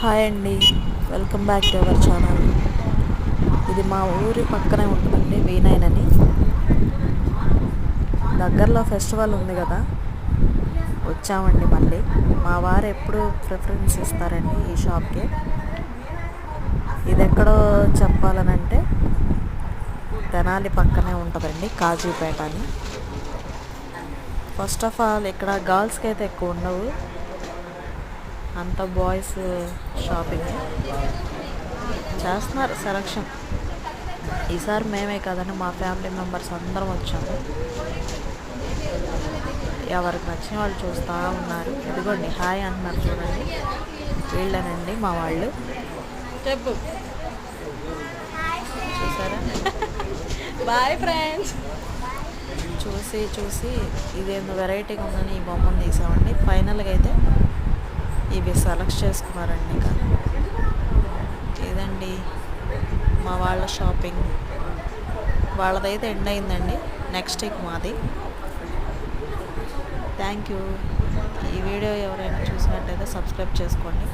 Hi అండి, welcome back to our channel. ఇది మా ఊరి పక్కనే ఉంటుందండి, V9 అని. దగ్గరలో ఫెస్టివల్ ఉంది కదా, వచ్చామండి. మళ్ళీ మా వారు ఎప్పుడు ప్రిఫరెన్స్ ఇస్తారండి ఈ షాప్కి. ఇది ఎక్కడో చెప్పాలనంటే తెనాలి పక్కనే ఉంటుందండి, కాజీపేట అని. ఫస్ట్ ఆఫ్ ఆల్ ఇక్కడ గర్ల్స్కి అయితే ఎక్కువ ఉండవు, అంత బాయ్స్ షాపింగ్ చేస్తున్నారు సెలక్షన్. ఈసారి మేమే కదండి, మా ఫ్యామిలీ మెంబర్స్ అందరం వచ్చాము. ఎవరికి నచ్చిన వాళ్ళు చూస్తూ ఉన్నారు. ఇదిగోండి హాయ్ అంటున్నారు చూడండి, వీళ్ళనండి మా వాళ్ళు. చెప్పు. చూసారా? Boyfriends. చూసి ఇదేందో వెరైటీగా ఉందని ఈ బొమ్మను తీసామండి. ఫైనల్గా అయితే ఇవి సెలెక్ట్ చేసుకున్నారండి. ఇంకా ఇదండి మా వాళ్ళ షాపింగ్. వాళ్ళదైతే ఎండ్ అయిందండి, నెక్స్ట్ వీక్ మాది. Thank you. ఈ వీడియో ఎవరైనా చూసినట్టయితే సబ్స్క్రైబ్ చేసుకోండి.